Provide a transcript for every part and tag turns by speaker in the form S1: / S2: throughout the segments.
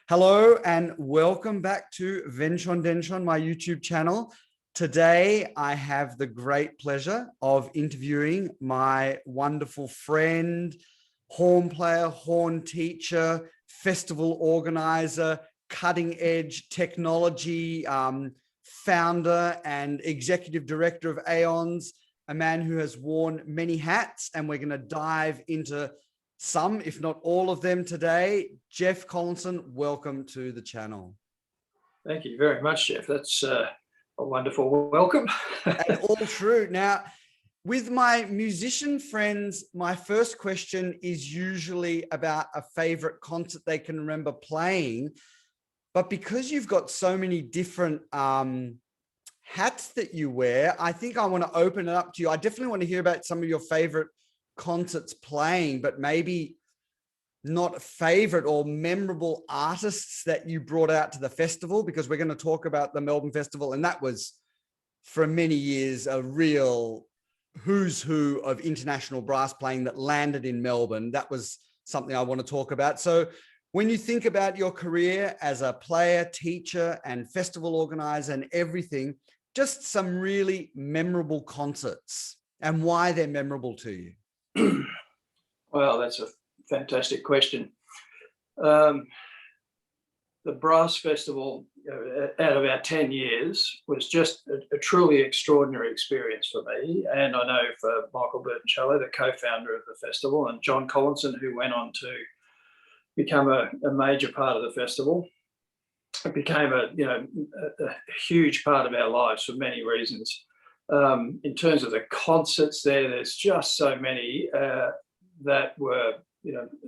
S1: Hello and welcome back to Wenn Schon Denn Schon, my YouTube channel. Today, I have the great pleasure of interviewing my wonderful friend, horn player, horn teacher, festival organizer, cutting edge technology founder and executive director of Aeyons, a man who has worn many hats, and we're going to dive into some, if not all of them today. Geoff Collinson, welcome to the channel.
S2: Thank you very much, Geoff. That's a wonderful welcome.
S1: And all true. Now, with my musician friends, my first question is usually about a favorite concert they can remember playing. But because you've got so many different hats that you wear, I think I want to open it up to you. I definitely want to hear about some of your favorite concerts playing, but maybe not favorite or memorable artists that you brought out to the festival, because we're going to talk about the Melbourne Festival, and that was for many years a real who's who of international brass playing that landed in Melbourne. That was something I want to talk about. So when you think about your career as a player, teacher, and festival organizer and everything, just some really memorable concerts and why they're memorable to you.
S2: Well, that's a fantastic question. The Brass Festival, out of our 10 years, was just a truly extraordinary experience for me. And I know for Michael Burton-Challo, the co-founder of the festival, and Geoff Collinson, who went on to become a major part of the festival. It became a huge part of our lives for many reasons. In terms of the concerts there's just so many that were,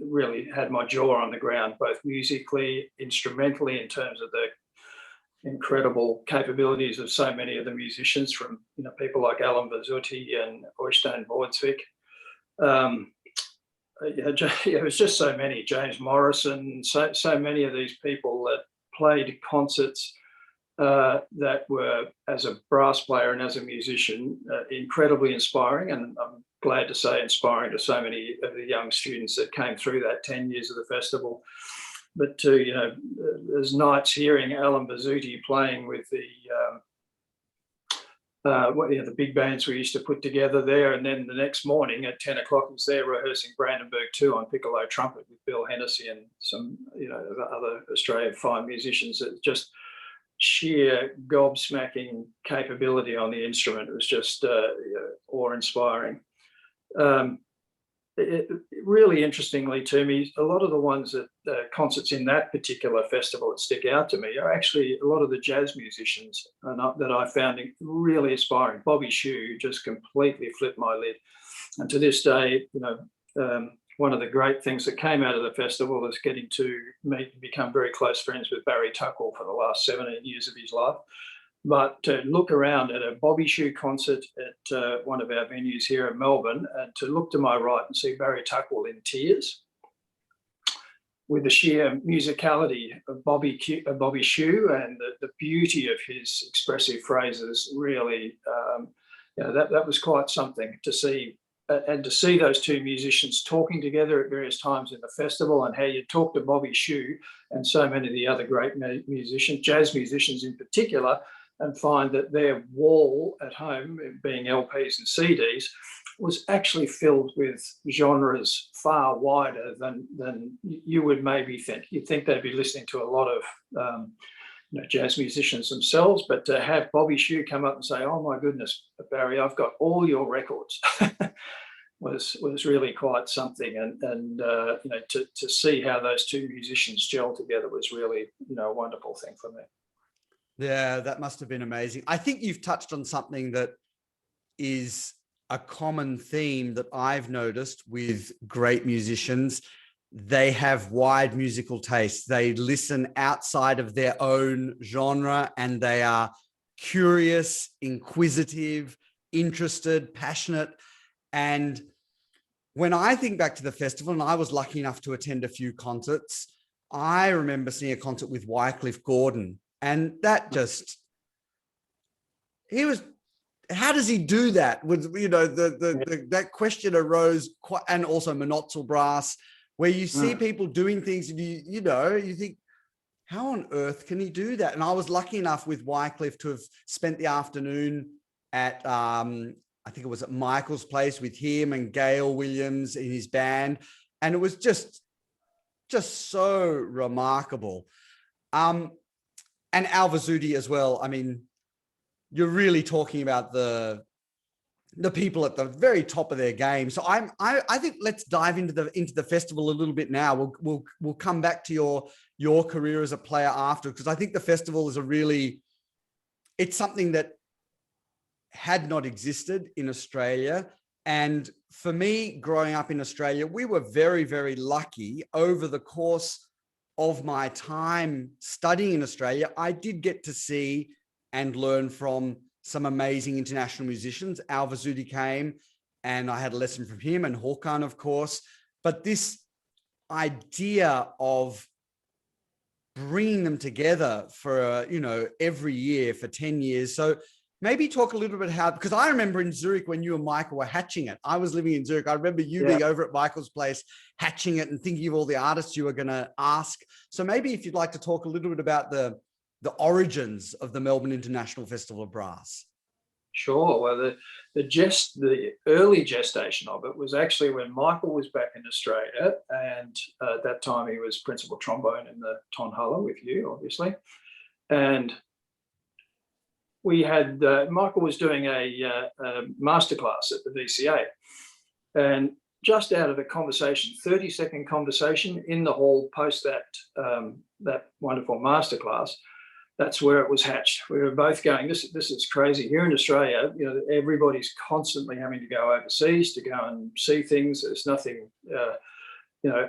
S2: really had my jaw on the ground, both musically, instrumentally, in terms of the incredible capabilities of so many of the musicians, from people like Alan Bazzutti and Oystein Bordsvik. It was just so many, James Morrison, so many of these people that played concerts that were, as a brass player and as a musician, incredibly inspiring, and I'm glad to say inspiring to so many of the young students that came through that 10 years of the festival. But to, there's nights hearing Alan Bazzutti playing with the big bands we used to put together there, and then the next morning at 10 o'clock was there rehearsing Brandenburg 2 on piccolo trumpet with Bill Hennessy and some other Australian fine musicians. It just sheer gobsmacking capability on the instrument. It was just awe-inspiring. Really interestingly to me, a lot of the ones that concerts in that particular festival that stick out to me are actually a lot of the jazz musicians that I found really inspiring. Bobby Shew just completely flipped my lid, and to this day, one of the great things that came out of the festival is getting to meet and become very close friends with Barry Tuckwell for the last 17 years of his life. But to look around at a Bobby Shew concert at one of our venues here in Melbourne, and to look to my right and see Barry Tuckwell in tears, with the sheer musicality of Bobby Shew and the beauty of his expressive phrases, really, that was quite something to see. And to see those two musicians talking together at various times in the festival, and how you talk to Bobby Shew and so many of the other great musicians, jazz musicians in particular, and find that their wall at home, being LPs and CDs, was actually filled with genres far wider than you would maybe think. You'd think they'd be listening to a lot of jazz musicians themselves, but to have Bobby Shew come up and say, "Oh my goodness, Barry, I've got all your records," was really quite something. And to see how those two musicians gel together was really a wonderful thing for me.
S1: Yeah, that must have been amazing. I think you've touched on something that is a common theme that I've noticed with great musicians. They have wide musical tastes. They listen outside of their own genre, and they are curious, inquisitive, interested, passionate. And when I think back to the festival, and I was lucky enough to attend a few concerts, I remember seeing a concert with Wycliffe Gordon. And that just, how does he do that? With, that question arose quite, and also Monotzal brass, where you see people doing things and you think, how on earth can he do that? And I was lucky enough with Wycliffe to have spent the afternoon at, I think it was at Michael's place with him and Gail Williams in his band. And it was just so remarkable. And Al Vizzuti as well. I mean, you're really talking about the people at the very top of their game. So I think let's dive into the festival a little bit now. We'll come back to your career as a player after, because I think the festival is it's something that had not existed in Australia. And for me, growing up in Australia, we were very, very lucky. Over the course of my time studying in Australia, I did get to see and learn from some amazing international musicians. Al Vizzuti came and I had a lesson from him, and Håkan, of course. But this idea of bringing them together for, every year for 10 years. So maybe talk a little bit how, because I remember in Zurich when you and Michael were hatching it. I was living in Zurich. I remember you being over at Michael's place, hatching it and thinking of all the artists you were going to ask. So maybe if you'd like to talk a little bit about the origins of the Melbourne International Festival of Brass.
S2: Sure. Well, the early gestation of it was actually when Michael was back in Australia, and at that time he was principal trombone in the Tonhalla with you, obviously. And we had, Michael was doing a masterclass at the VCA, and just out of the conversation, 30-second conversation in the hall post that wonderful masterclass, that's where it was hatched. We were both going, this is crazy. Here in Australia, everybody's constantly having to go overseas to go and see things. There's nothing,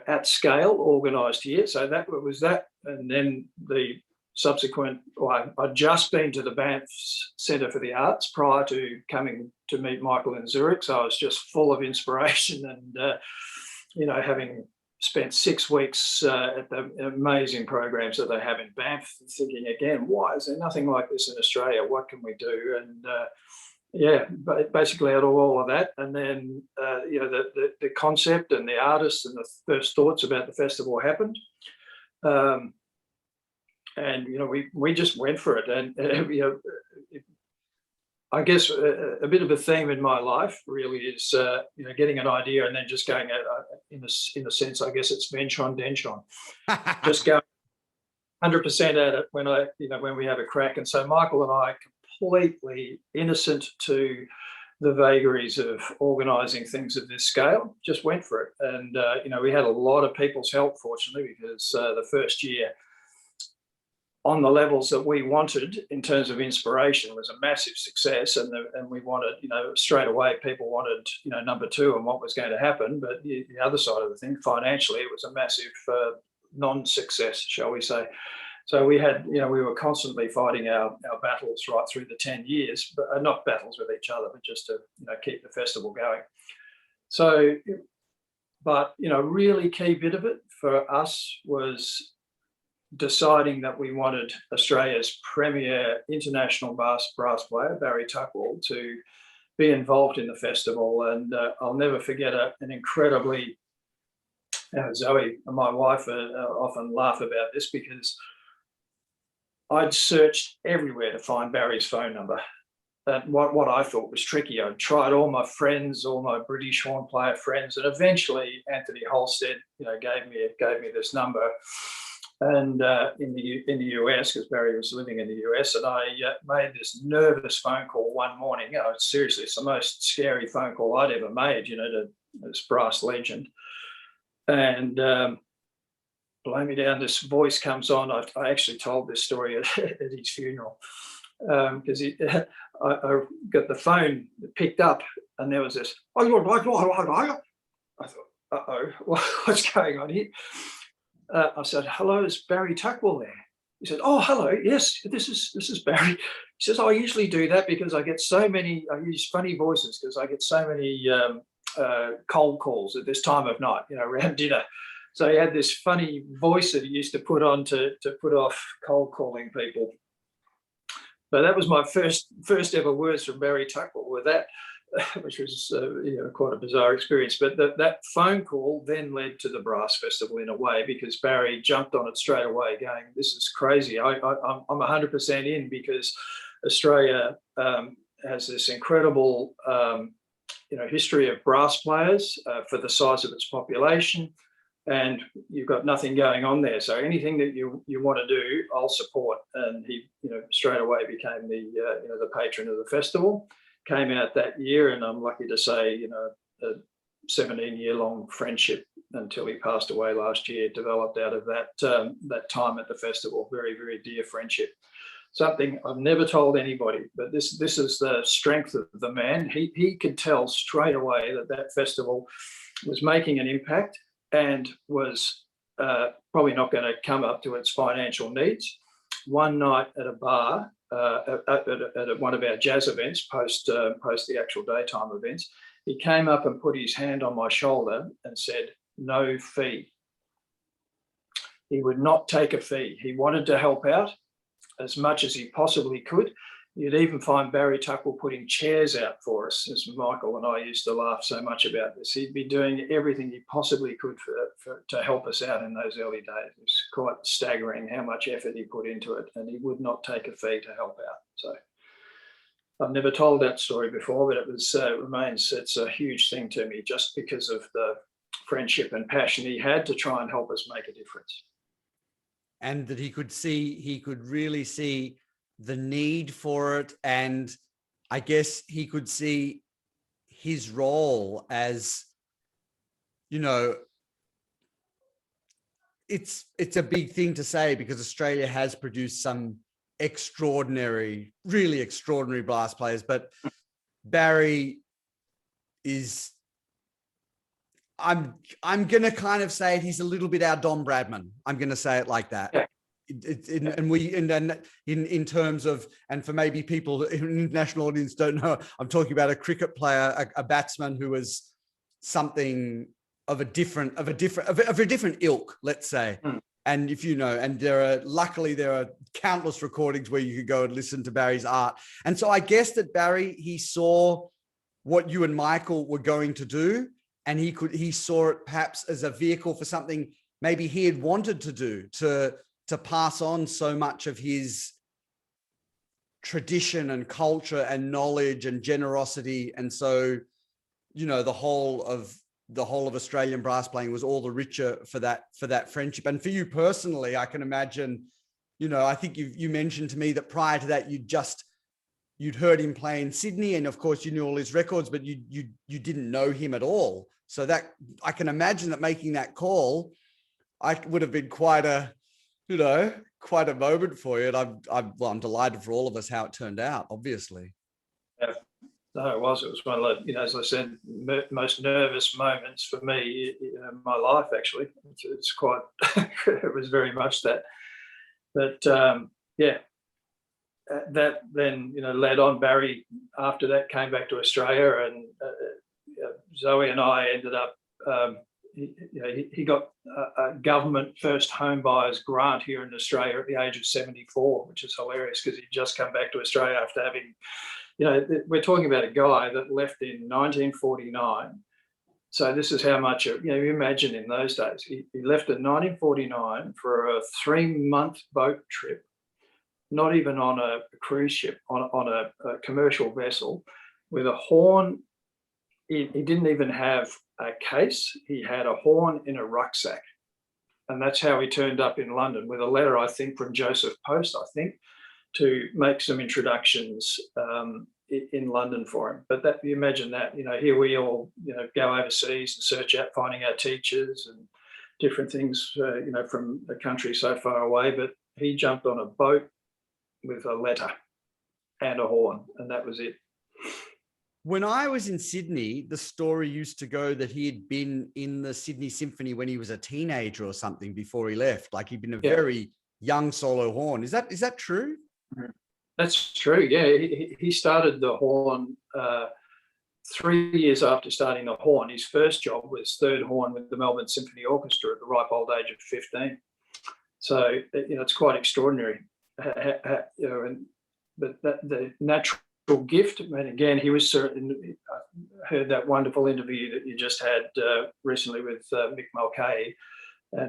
S2: at scale organised here. So that was that. And then the subsequent, I'd just been to the Banff Centre for the Arts prior to coming to meet Michael in Zurich. So I was just full of inspiration and, having spent 6 weeks at the amazing programs that they have in Banff, thinking again, why is there nothing like this in Australia? What can we do? And basically out of all of that, and then the concept and the artists and the first thoughts about the festival happened, and we just went for it. And I guess a bit of a theme in my life really is, getting an idea and then just going in a sense, I guess it's Wenn Schon Denn Schon, just go 100% at it when we have a crack. And so Michael and I, completely innocent to the vagaries of organising things of this scale, just went for it. And, we had a lot of people's help, fortunately, because the first year, on the levels that we wanted in terms of inspiration, was a massive success, and we wanted, straight away people wanted, number two and what was going to happen. But the other side of the thing, financially, it was a massive non-success, shall we say. So we had, we were constantly fighting our battles right through the 10 years, but not battles with each other, but just to, keep the festival going. So, but, really key bit of it for us was deciding that we wanted Australia's premier international brass player, Barry Tuckwell, to be involved in the festival. And I'll never forget an incredibly, Zoe and my wife often laugh about this, because I'd searched everywhere to find Barry's phone number. And what I thought was tricky, I'd tried all my friends, all my British horn player friends, and eventually Anthony Holstead, gave me this number. And in the US, because Barry was living in the US, and I made this nervous phone call one morning. Seriously, it's the most scary phone call I'd ever made, to this brass legend. And blow me down, this voice comes on. I actually told this story at his funeral, because I got the phone picked up, and there was this. I thought, uh-oh, what's going on here? I said, hello, is Barry Tuckwell there? He said, oh, hello, yes, this is Barry. He says, I usually do that because I use funny voices because I get so many cold calls at this time of night, around dinner. So he had this funny voice that he used to put on to put off cold calling people. But that was my first ever words from Barry Tuckwell, were that. which was quite a bizarre experience. But that phone call then led to the Brass Festival in a way, because Barry jumped on it straight away, going, "This is crazy. I'm 100% in, because Australia has this incredible history of brass players for the size of its population, and you've got nothing going on there. So anything that you want to do, I'll support." And he, straight away became the patron of the festival. Came out that year, and I'm lucky to say, a 17-year-long friendship until he passed away last year developed out of that time at the festival. Very, very dear friendship. Something I've never told anybody, but this is the strength of the man. He could tell straight away that festival was making an impact and was probably not going to come up to its financial needs. One night at a bar, at one of our jazz events, post the actual daytime events, he came up and put his hand on my shoulder and said, "No fee." He would not take a fee. He wanted to help out as much as he possibly could. You'd even find Barry Tuckwell putting chairs out for us, as Michael and I used to laugh so much about this. He'd be doing everything he possibly could to help us out in those early days. It was quite staggering how much effort he put into it, and he would not take a fee to help out. So I've never told that story before, but it's a huge thing to me, just because of the friendship and passion he had to try and help us make a difference.
S1: And that he could really see the need for it. And I guess he could see his role as, it's a big thing to say, because Australia has produced some really extraordinary brass players, but Barry is, I'm going to kind of say it, he's a little bit our Don Bradman. I'm going to say it like that.
S2: Yeah.
S1: In terms of, and for maybe people in the international audience don't know, I'm talking about a cricket player, a batsman who was something of a different ilk, let's say. And if and luckily there are countless recordings where you could go and listen to Barry's art. And so I guess that Barry, he saw what you and Michael were going to do, and he saw it perhaps as a vehicle for something maybe he had wanted to do, to pass on so much of his tradition and culture and knowledge and generosity. And so, the whole of Australian brass playing was all the richer for that friendship. And for you personally, I can imagine, I think you mentioned to me that prior to that, you'd heard him play in Sydney, and of course you knew all his records, but you didn't know him at all. So that, I can imagine that making that call, I would have been quite a moment for you. And I'm delighted for all of us how it turned out, obviously.
S2: Yeah. No, it was one of the, as I said, most nervous moments for me in my life, actually. It's quite, it was very much that. But that then, led on. Barry, after that, came back to Australia, and Zoe and I ended up, he got a government first home buyers grant here in Australia at the age of 74, which is hilarious, because he'd just come back to Australia after having, we're talking about a guy that left in 1949. So this is how much, you imagine in those days, he left in 1949 for a 3-month boat trip, not even on a cruise ship, on a commercial vessel, with a horn. He didn't even have a case. He had a horn in a rucksack. And that's how he turned up in London, with a letter, I think, from Joseph Post, to make some introductions in London for him. But that, you imagine that, here we all, go overseas and search out, finding our teachers and different things, from a country so far away. But he jumped on a boat with a letter and a horn, and that was it.
S1: When I was in Sydney, the story used to go that he had been in the Sydney Symphony when he was a teenager or something before he left. Like, he'd been a very young solo horn. Is that true?
S2: That's true. Yeah, he started the horn 3 years after starting the horn. His first job was third horn with the Melbourne Symphony Orchestra at the ripe old age of 15. So it's quite extraordinary. But the natural gift. And again, he was certain. I heard that wonderful interview that you just had recently with Mick Mulcahy,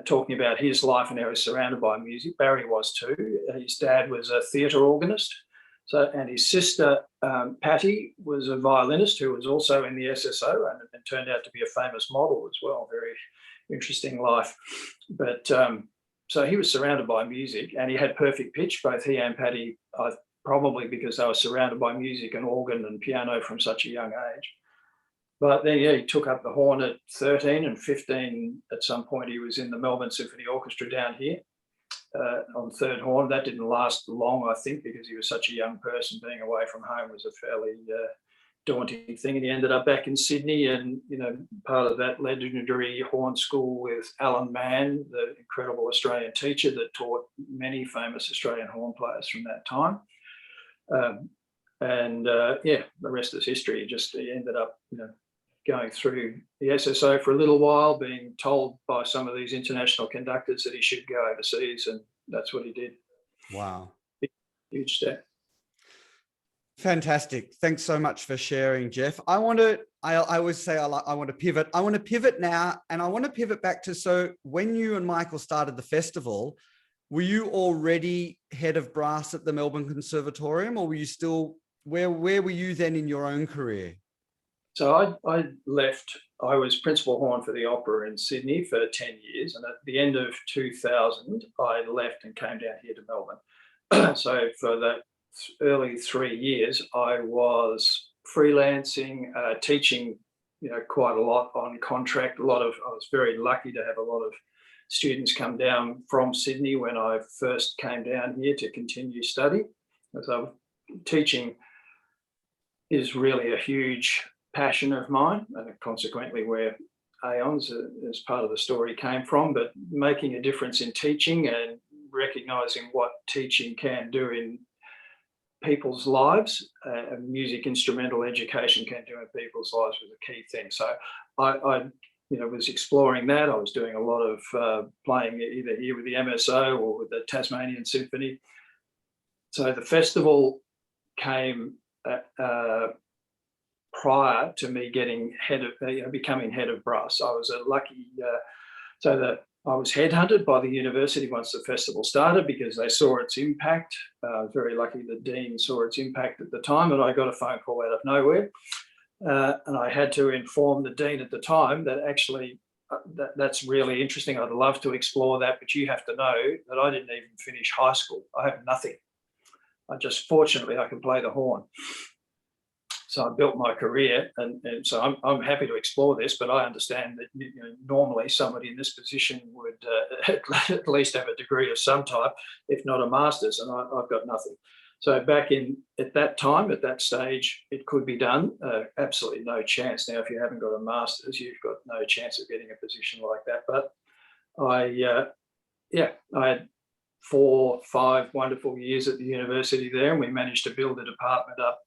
S2: talking about his life and how he was surrounded by music. Barry was too. His dad was a theatre organist. So, and his sister, Patty, was a violinist who was also in the SSO and turned out to be a famous model as well. Very interesting life. But so he was surrounded by music, and he had perfect pitch, both he and Patty, probably because they were surrounded by music and organ and piano from such a young age. But then, yeah, he took up the horn at 13 and 15. At some point, he was in the Melbourne Symphony Orchestra down here. On third horn. That didn't last long, I think, because he was such a young person. Being away from home was a fairly daunting thing, and he ended up back in Sydney, and part of that legendary horn school with Alan Mann, the incredible Australian teacher that taught many famous Australian horn players from that time. The rest is history. He ended up going through the SSO for a little while, being told by some of these international conductors that he should go overseas, and that's what he did.
S1: Wow.
S2: Huge step.
S1: Fantastic. Thanks so much for sharing, Geoff. I always say I want to pivot. I want to pivot now, and I want to pivot back to, so when you and Michael started the festival, were you already head of brass at the Melbourne Conservatorium, or were you still, where were you then in your own career?
S2: So I left. I was principal horn for the opera in Sydney for 10 years. And at the end of 2000, I left and came down here to Melbourne. So for the early 3 years, I was freelancing, teaching, quite a lot on contract. I was very lucky to have a lot of students come down from Sydney when I first came down here to continue study. So teaching is really a huge passion of mine, and consequently where Aeyons, as part of the story, came from. But making a difference in teaching and recognising what teaching can do in people's lives, music instrumental education can do in people's lives, was a key thing. So I was exploring that. I was doing a lot of playing either here with the MSO or with the Tasmanian Symphony. So the festival came prior to me getting becoming head of brass. I was lucky, so that I was headhunted by the university once the festival started, because they saw its impact. I was very lucky the dean saw its impact at the time, and I got a phone call out of nowhere. And I had to inform the dean at the time that actually that's really interesting. I'd love to explore that, but you have to know that I didn't even finish high school. I have nothing. Fortunately, I can play the horn. So I built my career, and so I'm happy to explore this, but I understand that normally somebody in this position would at least have a degree of some type, if not a master's, and I've got nothing. So at that stage, it could be done. Absolutely no chance. Now, if you haven't got a master's, you've got no chance of getting a position like that. But I had 4 or 5 wonderful years at the university there, and we managed to build the department up,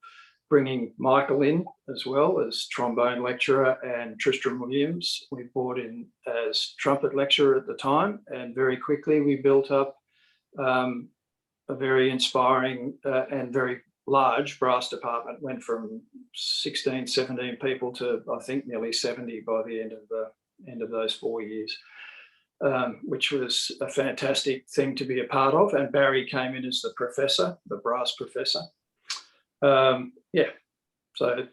S2: bringing Michael in as well as trombone lecturer, and Tristram Williams we brought in as trumpet lecturer at the time. And very quickly we built up a very inspiring and very large brass department. Went from 16, 17 people to I think nearly 70 by the end of those 4 years, which was a fantastic thing to be a part of. And Barry came in as the professor, the brass professor. So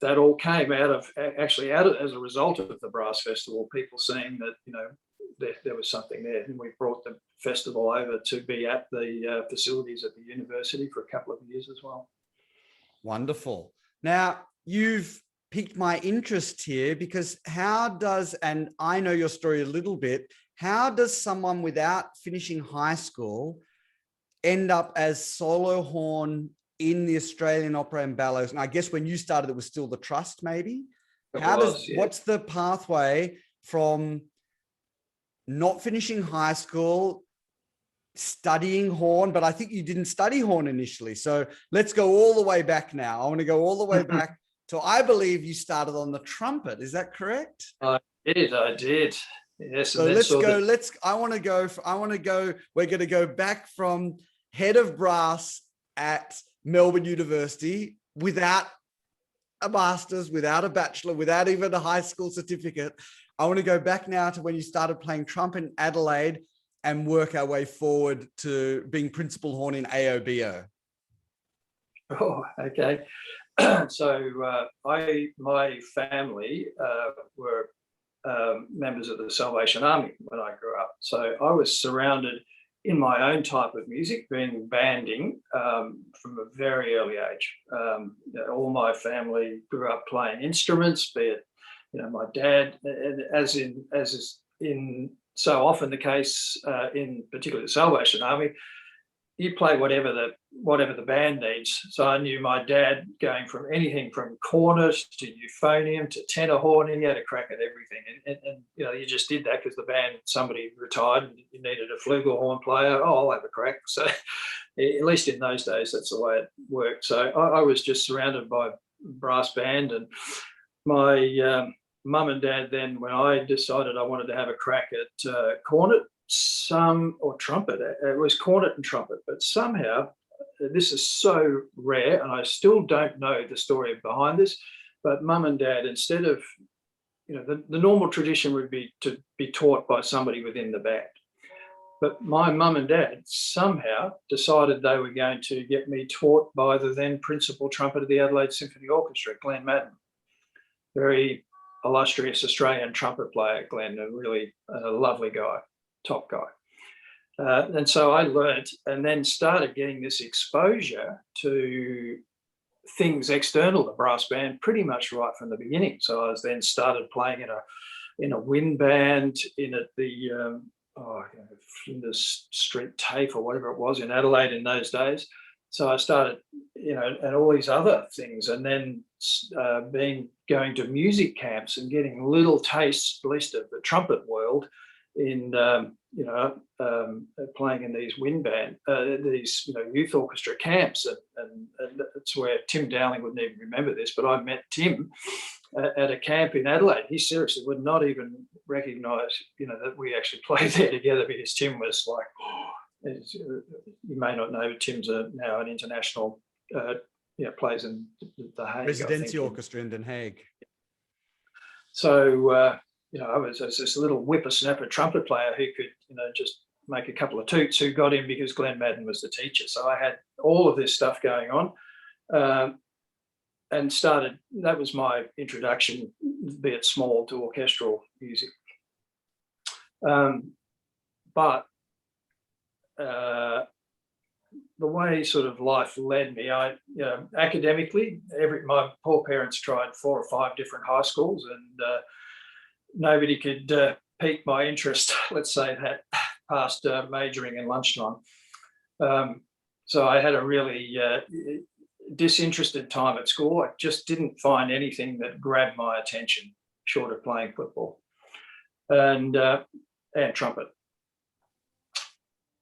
S2: that all came out of as a result of the brass festival, people seeing that there was something there, and we brought the festival over to be at the facilities at the university for a couple of years as well.
S1: Wonderful. Now, you've piqued my interest here, because and I know your story a little bit, how does someone without finishing high school end up as solo horn in the Australian Opera and Ballet? And I guess when you started, it was still the Trust, maybe? What's the pathway from not finishing high school, studying horn, but I think you didn't study horn initially. So let's go all the way back now. I want to go all the way back to, I believe you started on the trumpet. Is that correct?
S2: I did. Yes.
S1: So we're going to go back from head of brass at Melbourne University without a master's, without a bachelor, without even a high school certificate. I want to go back now to when you started playing trumpet in Adelaide and work our way forward to being principal horn in AOBO.
S2: Oh, okay. So my family were members of the Salvation Army when I grew up. So I was surrounded in my own type of music, being banding from a very early age. All my family grew up playing instruments, be it, my dad, as is in so often the case in particularly the Salvation Army, you play whatever the band needs. So I knew my dad going from anything from cornet to euphonium to tenor horn. He had a crack at everything, and you just did that because the band, somebody retired and you needed a flugelhorn player. Oh, I'll have a crack. So at least in those days, that's the way it worked. So I was just surrounded by brass band, and my mum and dad then, when I decided I wanted to have a crack at cornet, or trumpet, it was cornet and trumpet, but somehow, this is so rare, and I still don't know the story behind this, but mum and dad, instead of, the normal tradition would be to be taught by somebody within the band. But my mum and dad somehow decided they were going to get me taught by the then principal trumpeter of the Adelaide Symphony Orchestra, Glenn Madden. Very illustrious Australian trumpet player, Glenn, a really lovely guy, top guy. And so I learnt and then started getting this exposure to things external to brass band pretty much right from the beginning. So I was then started playing in a wind band in at the Flinders Street TAFE or whatever it was in Adelaide in those days. So I started, and all these other things, and then going to music camps and getting little tastes, at least of the trumpet world, in playing in these wind band, these youth orchestra camps, and that's where Tim Dowling wouldn't even remember this, but I met Tim at a camp in Adelaide. He seriously would not even recognise, that we actually played there together, because Tim was like, you may not know, Tim's now an international, plays in the Hague.
S1: Residency Orchestra in Den Haag.
S2: So, I was this little whippersnapper trumpet player who could, just make a couple of toots, who got in because Glenn Madden was the teacher. So I had all of this stuff going on, and started, that was my introduction, be it small, to orchestral music. But the way sort of life led me, academically, my poor parents tried 4 or 5 different high schools, and nobody could pique my interest, let's say that, past majoring in lunchtime. So I had a really disinterested time at school. I just didn't find anything that grabbed my attention short of playing football and trumpet.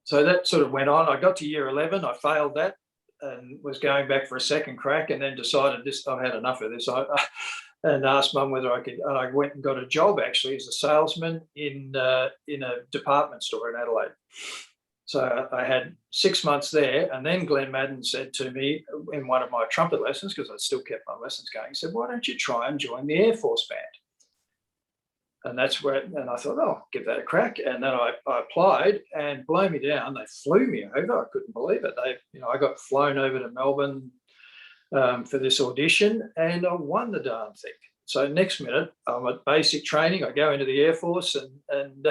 S2: So that sort of went on. I got to year 11, I failed that and was going back for a second crack, and then decided I've had enough of this. And asked Mum whether I could, and I went and got a job actually as a salesman in a department store in Adelaide. So I had 6 months there, and then Glenn Madden said to me in one of my trumpet lessons, because I still kept my lessons going, he said, "Why don't you try and join the Air Force Band?" And that's where, and I thought, I'll give that a crack. And then I applied, and blow me down, they flew me over. I couldn't believe it. I got flown over to Melbourne for this audition, and I won the darn thing. So next minute, I'm at basic training. I go into the Air Force, and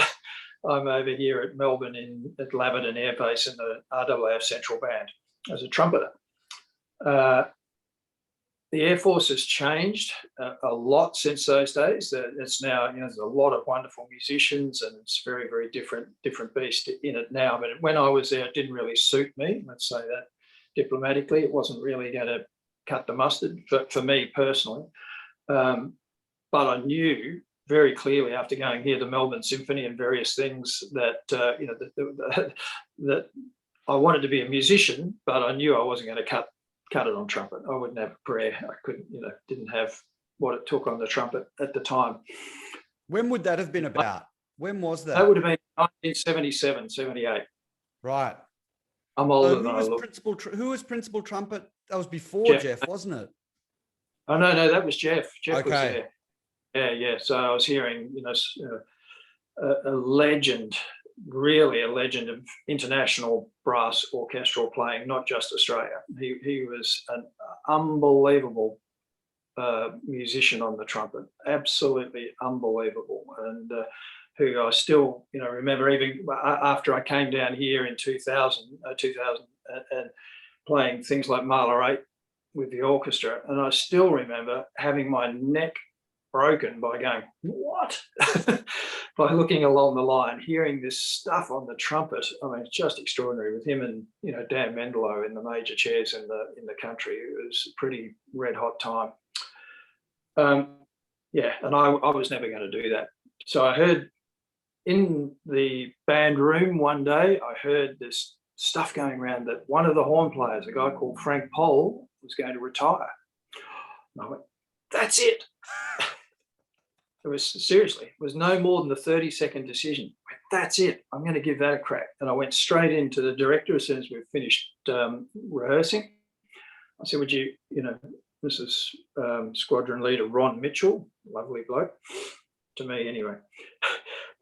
S2: I'm over here at Melbourne at Laverton Air Base in the RAAF Central Band as a trumpeter. The Air Force has changed a lot since those days. It's now, there's a lot of wonderful musicians, and it's very, very different beast in it now. But when I was there, it didn't really suit me. Let's say that diplomatically. It wasn't really going to cut the mustard for me personally. But I knew very clearly after going here to Melbourne Symphony and various things that that I wanted to be a musician, but I knew I wasn't going to cut it on trumpet. I wouldn't have a career. I couldn't, didn't have what it took on the trumpet at the time.
S1: When would that have been about? When was that?
S2: That would have been 1977, 78.
S1: Right.
S2: I'm
S1: So
S2: older
S1: who
S2: than I
S1: was
S2: look.
S1: who was principal trumpet? That was before
S2: Geoff.
S1: Geoff, wasn't it?
S2: Oh, no, that was Geoff. Geoff was
S1: Okay.
S2: there. Yeah. So I was hearing, a legend, really a legend of international brass orchestral playing, not just Australia. He was an unbelievable musician on the trumpet, absolutely unbelievable, and who I still, remember even after I came down here in 2000 and playing things like Mahler 8 with the orchestra, and I still remember having my neck broken by going, what? By looking along the line, hearing this stuff on the trumpet. I mean, it's just extraordinary with him and, Dan Mendelow in the major chairs in the country. It was a pretty red hot time. And I was never going to do that. So I heard in the band room one day, I heard this stuff going around that one of the horn players, a guy called Frank Pohl, was going to retire. And I went, that's it. It was no more than a 30-second decision. That's it. I'm going to give that a crack. And I went straight into the director as soon as we finished rehearsing. I said, would you, this is squadron leader Ron Mitchell, lovely bloke, to me anyway,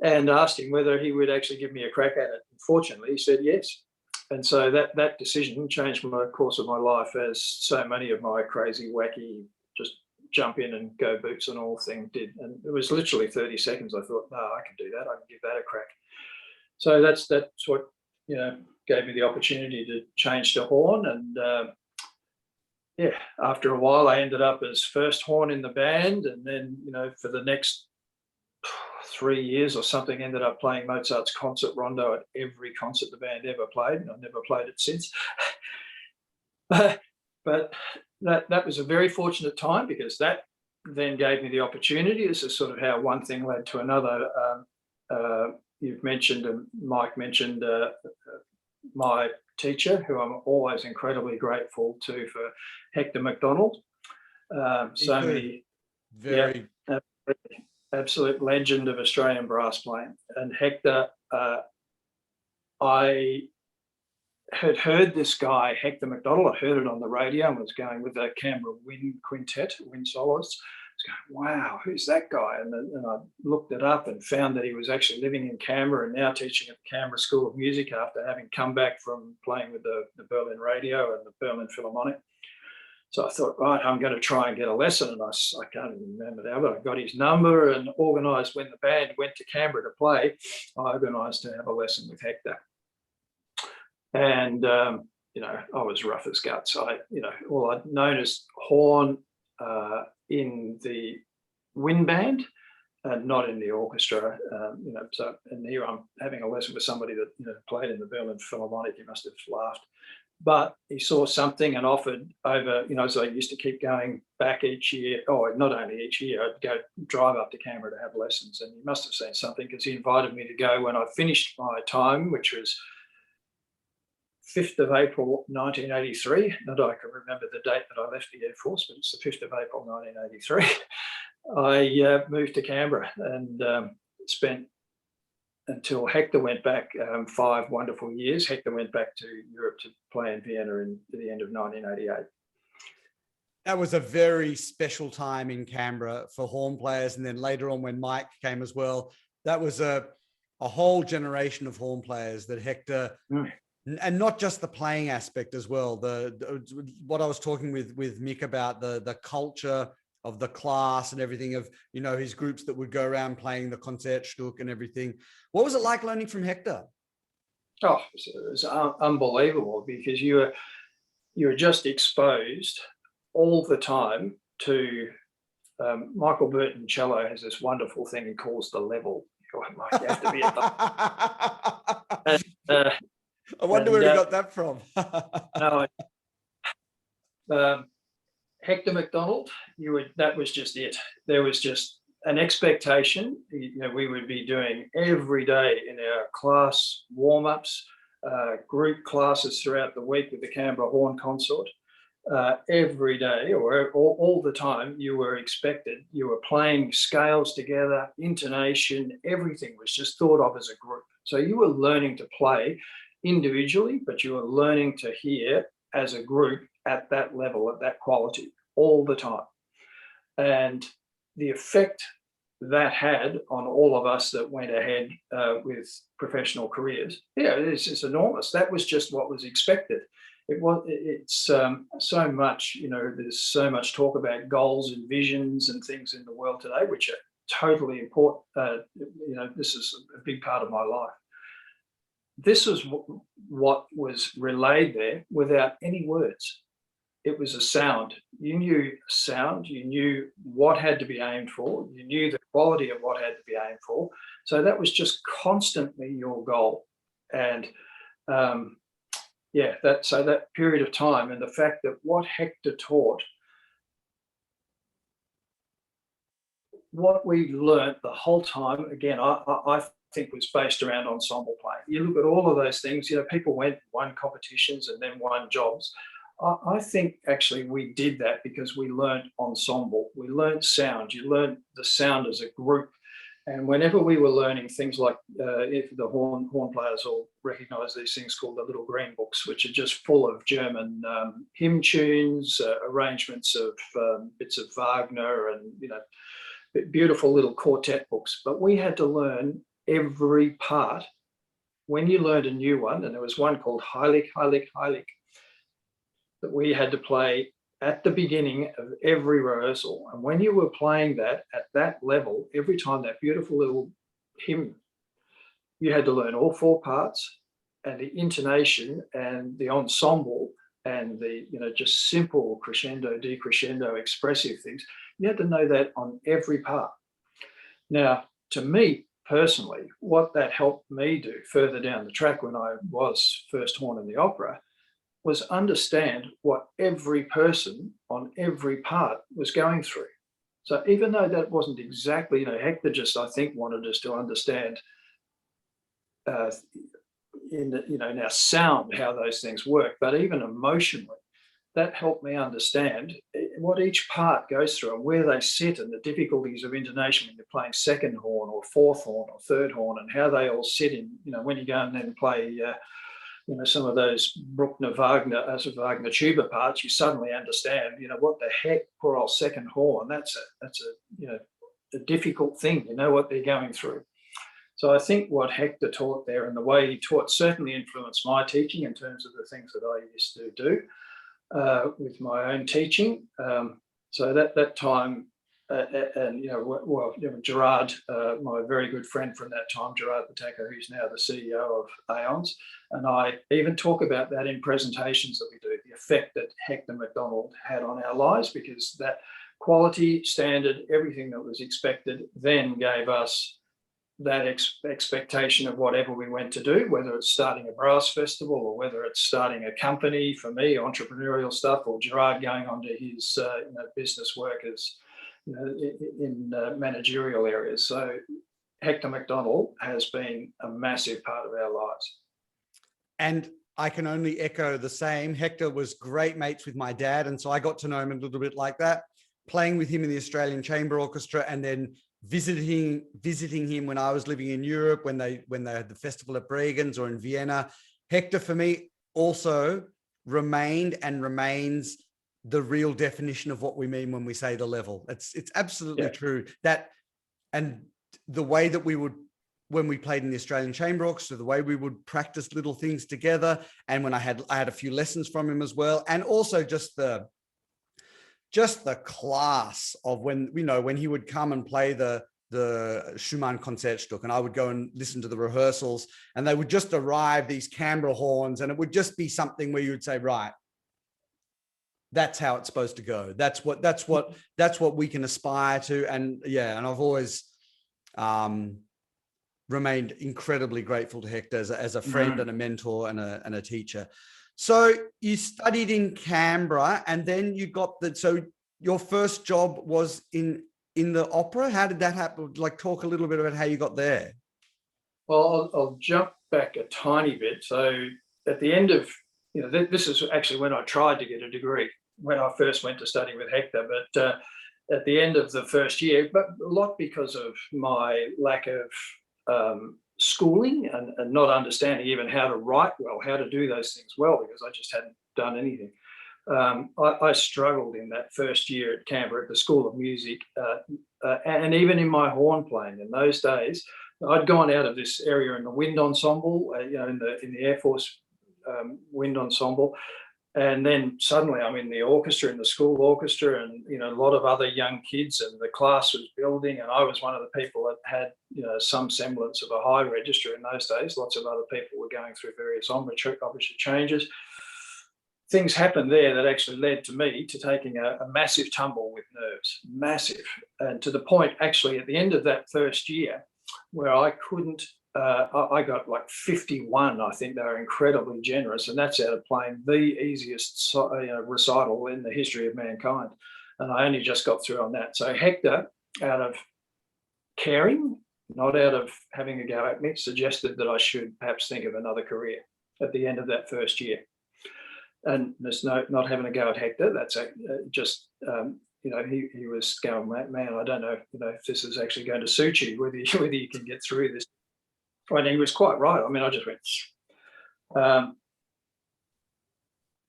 S2: and asked him whether he would actually give me a crack at it. Unfortunately, he said yes. And so that decision changed the course of my life, as so many of my crazy, wacky, just jump in and go boots and all thing did. And it was literally 30 seconds. I thought, no, I can do that. I can give that a crack. So that's what, gave me the opportunity to change to horn. And after a while, I ended up as first horn in the band. And then, for the next 3 years or something, ended up playing Mozart's concert rondo at every concert the band ever played. And I've never played it since. But that was a very fortunate time, because that then gave me the opportunity. This is sort of how one thing led to another. You've mentioned, and Mike mentioned, my teacher, who I'm always incredibly grateful to, for Hector McDonald. So many, absolute legend of Australian brass playing. And Hector, I had heard this guy, Hector McDonald. I heard it on the radio and was going with a Canberra wind quintet, wind soloists. I was going, wow, who's that guy? And I looked it up and found that he was actually living in Canberra and now teaching at the Canberra School of Music after having come back from playing with the Berlin Radio and the Berlin Philharmonic. So I thought, right, I'm going to try and get a lesson. And I can't even remember now, but I got his number and organised, when the band went to Canberra to play, I organised to have a lesson with Hector. And, I was rough as guts. All I'd known as horn in the wind band and not in the orchestra, and here I'm having a lesson with somebody that, played in the Berlin Philharmonic. He must have laughed. But he saw something and offered over, so I used to keep going back each year, or not only each year, I'd drive up to Canberra to have lessons. And he must have seen something, because he invited me to go when I finished my time, which was 5th of April 1983. Not that I can remember the date that I left the Air Force, but it's the 5th of April 1983. I moved to Canberra and spent, until Hector went back, 5 wonderful years. Hector went back to Europe to play in Vienna at the end of 1988.
S1: That was a very special time in Canberra for horn players. And then later on, when Mike came as well, that was a whole generation of horn players that Hector... And not just the playing aspect as well. What I was talking with Mick about, the culture of the class and everything, of his groups that would go around playing the Concertstück and everything. What was it like learning from Hector?
S2: Oh, it was unbelievable, because you're just exposed all the time to Michael Burton cello has this wonderful thing he calls the level. You have to be at the
S1: I wonder where he got that from.
S2: Hector McDonald, that was just it. There was just an expectation. We would be doing every day in our class warm-ups, group classes throughout the week with the Canberra Horn Consort. Every day, or all the time, you were expected. You were playing scales together, intonation, everything was just thought of as a group. So you were learning to play individually, but you were learning to hear as a group at that level, at that quality, all the time. And the effect that had on all of us that went ahead with professional careers, it's just enormous. That was just what was expected. It's so much, there's so much talk about goals and visions and things in the world today, which are totally important. This is a big part of my life. This is what was relayed there without any words. It was a sound. You knew sound, you knew what had to be aimed for, you knew the quality of what had to be aimed for. So that was just constantly your goal. And that period of time, and the fact that what Hector taught, what we learned the whole time, again, I think was based around ensemble playing. You look at all of those things, people won competitions and then won jobs. I think actually we did that because we learned ensemble. We learned sound. You learned the sound as a group. And whenever we were learning things like, if the horn players all recognise these things called the little green books, which are just full of German hymn tunes, arrangements of bits of Wagner and, beautiful little quartet books. But we had to learn every part. When you learned a new one, and there was one called Heilig, Heilig, Heilig, that we had to play at the beginning of every rehearsal. And when you were playing that at that level, every time that beautiful little hymn, you had to learn all four parts and the intonation and the ensemble and the, just simple crescendo, decrescendo, expressive things. You had to know that on every part. Now, to me personally, what that helped me do further down the track when I was first horn in the opera was understand what every person on every part was going through. So even though that wasn't exactly, Hector just, I think, wanted us to understand now sound, how those things work, but even emotionally, that helped me understand what each part goes through and where they sit and the difficulties of intonation when you're playing second horn or fourth horn or third horn, and how they all sit in, when you go and then play some of those Bruckner Wagner tuba parts, you suddenly understand, what the heck, poor old second horn, that's a difficult thing, what they're going through. So I think what Hector taught there and the way he taught certainly influenced my teaching in terms of the things that I used to do with my own teaching. So that time, Gerard, my very good friend from that time, Gerard Pataka, who's now the CEO of Aeyons, and I even talk about that in presentations that we do, the effect that Hector McDonald had on our lives, because that quality, standard, everything that was expected then gave us that expectation of whatever we went to do, whether it's starting a brass festival or whether it's starting a company, for me, entrepreneurial stuff, or Gerard going on to his business work as in managerial areas. So Hector McDonald has been a massive part of our lives.
S1: And I can only echo the same. Hector was great mates with my dad, and so I got to know him a little bit like that, playing with him in the Australian Chamber Orchestra, and then visiting him when I was living in Europe, when they had the festival at Bregenz or in Vienna. Hector, for me, also remained and remains the real definition of what we mean when we say the level. It's absolutely true. That, and the way that we would, when we played in the Australian Chamber Orchestra, the way we would practice little things together, and when I had a few lessons from him as well, and also just the class of when he would come and play the Schumann Concertstück, and I would go and listen to the rehearsals, and they would just arrive, these Canberra horns, and it would just be something where you would say, right, that's how it's supposed to go. That's what we can aspire to. And and I've always remained incredibly grateful to Hector as a friend and a mentor and a teacher. So you studied in Canberra, and then you got so your first job was in the opera. How did that happen? Like, talk a little bit about how you got there.
S2: Well, I'll jump back a tiny bit. So at the end of, this is actually when I tried to get a degree, when I first went to study with Hector, but at the end of the first year, but a lot because of my lack of schooling and not understanding even how to write well, how to do those things well, because I just hadn't done anything. I struggled in that first year at Canberra at the School of Music, and even in my horn playing in those days. I'd gone out of this area in the wind ensemble, in the Air Force wind ensemble, and then suddenly I'm in the orchestra, in the school orchestra, and a lot of other young kids, and the class was building, and I was one of the people that had some semblance of a high register in those days. Lots of other people were going through various embouchure changes. Things happened there that actually led to me to taking a massive tumble with nerves, massive, and to the point actually at the end of that first year where I couldn't. I got like 51. I think they were incredibly generous, and that's out of playing the easiest recital in the history of mankind. And I only just got through on that. So Hector, out of caring, not out of having a go at me, suggested that I should perhaps think of another career at the end of that first year. And there's not having a go at Hector. That's just he was going, man, I don't know, if this is actually going to suit you, whether you can get through this. And he was quite right. I mean, I just went.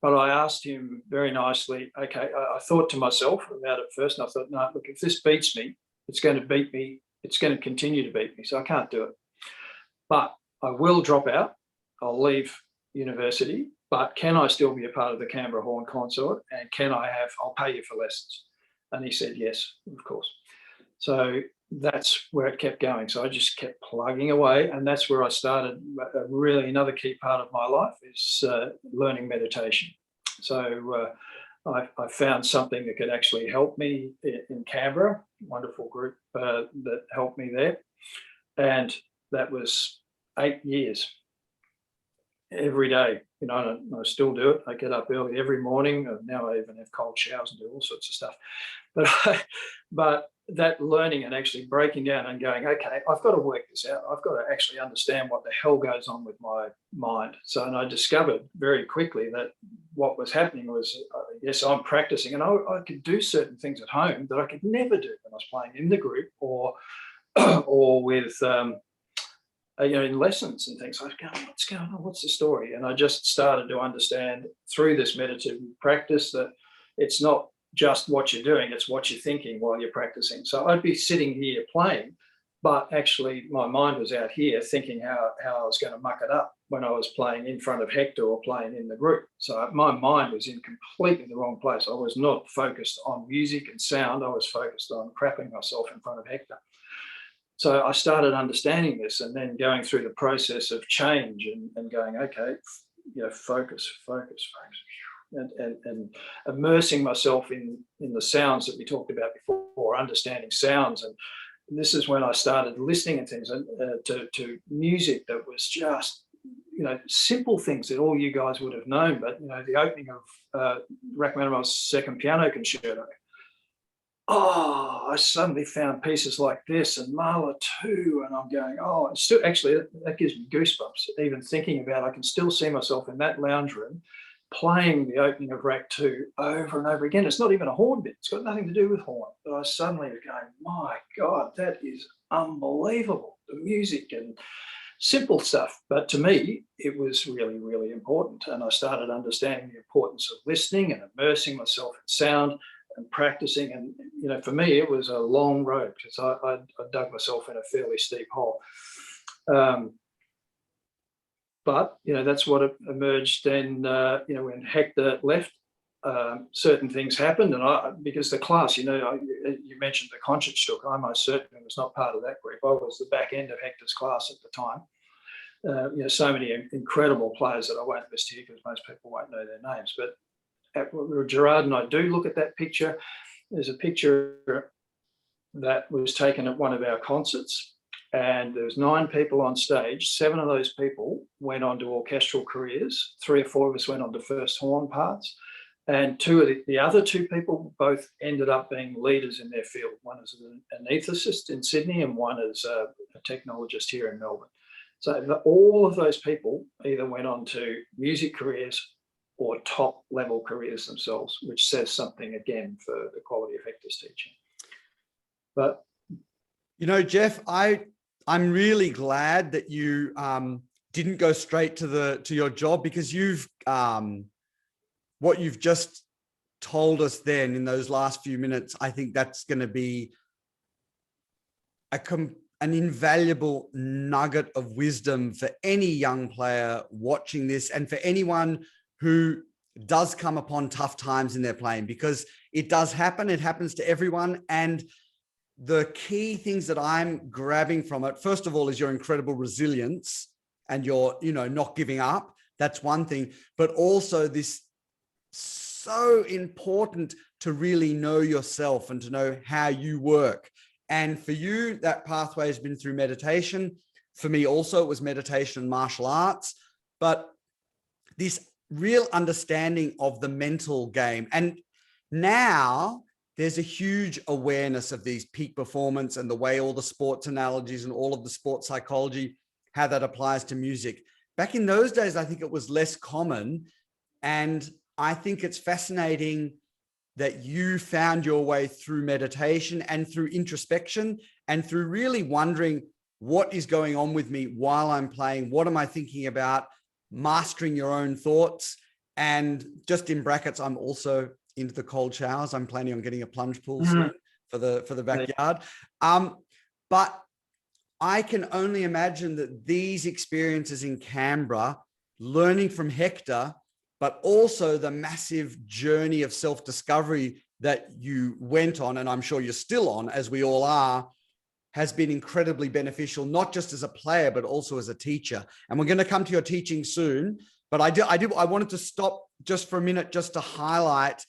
S2: But I asked him very nicely. Okay, I thought to myself about it first, and I thought, no, look, if this beats me, it's going to beat me. It's going to continue to beat me, so I can't do it. But I will drop out. I'll leave university. But can I still be a part of the Canberra Horn Consort? And I'll pay you for lessons. And he said, yes, of course. So that's where it kept going. So I just kept plugging away. And that's where I started. Really, another key part of my life is learning meditation. So I found something that could actually help me in Canberra, wonderful group that helped me there. And that was 8 years. Every day, I still do it. I get up early every morning. Now I even have cold showers and do all sorts of stuff. But that learning and actually breaking down and going, okay, I've got to work this out. I've got to actually understand what the hell goes on with my mind. So, and I discovered very quickly that what was happening was, yes, I'm practicing, and I could do certain things at home that I could never do when I was playing in the group or with. In lessons and things. I was going, what's going on? What's the story? And I just started to understand through this meditative practice that it's not just what you're doing, it's what you're thinking while you're practicing. So I'd be sitting here playing, but actually my mind was out here thinking how I was going to muck it up when I was playing in front of Hector or playing in the group. So my mind was in completely the wrong place. I was not focused on music and sound. I was focused on crapping myself in front of Hector. So I started understanding this and then going through the process of change and going, okay, focus, and immersing myself in the sounds that we talked about before, understanding sounds. And this is when I started listening and things to music that was just, simple things that all you guys would have known. But, the opening of Rachmaninoff's Second Piano Concerto. Oh, I suddenly found pieces like this and Mahler too, and I'm going, it's still actually that gives me goosebumps even thinking about. I can still see myself in that lounge room playing the opening of Rach 2 over and over again. It's not even a horn bit; it's got nothing to do with horn. But I suddenly was going, my God, that is unbelievable. The music and simple stuff, but to me, it was really, really important. And I started understanding the importance of listening and immersing myself in sound. And practicing, and for me it was a long road because I dug myself in a fairly steep hole, but that's what emerged. Then when Hector left, certain things happened, and because the class, you mentioned the Concertstück, I most certainly was not part of that group. I was the back end of Hector's class at the time. So many incredible players that I won't list here because most people won't know their names, but Gerard and I do look at that picture. There's a picture that was taken at one of our concerts, and there was 9 people on stage. 7 of those people went on to orchestral careers. 3 or 4 of us went on to first horn parts, and 2 of the other 2 people both ended up being leaders in their field. One is an anaesthetist in Sydney, and one is a technologist here in Melbourne. So all of those people either went on to music careers or top level careers themselves, which says something again for the quality of Hector's teaching. But
S1: Geoff, I I'm really glad that you didn't go straight to your job, because what you've just told us then in those last few minutes, I think that's going to be an invaluable nugget of wisdom for any young player watching this, and for anyone who does come upon tough times in their playing, because it does happen. It happens to everyone. And the key things that I'm grabbing from it, first of all, is your incredible resilience and your, not giving up. That's one thing, but also this so important to really know yourself and to know how you work. And for you, that pathway has been through meditation. For me also, it was meditation and martial arts, but this real understanding of the mental game. And now there's a huge awareness of these peak performance and the way all the sports analogies and all of the sports psychology, how that applies to music. Back in those days, I think it was less common. And I think it's fascinating that you found your way through meditation and through introspection and through really wondering, what is going on with me while I'm playing? What am I thinking about? Mastering your own thoughts. And just in brackets, I'm also into the cold showers. I'm planning on getting a plunge pool soon for the backyard. But I can only imagine that these experiences in Canberra, learning from Hector, but also the massive journey of self-discovery that you went on, and I'm sure you're still on, as we all are, has been incredibly beneficial, not just as a player, but also as a teacher. And we're going to come to your teaching soon. But I wanted to stop just for a minute, just to highlight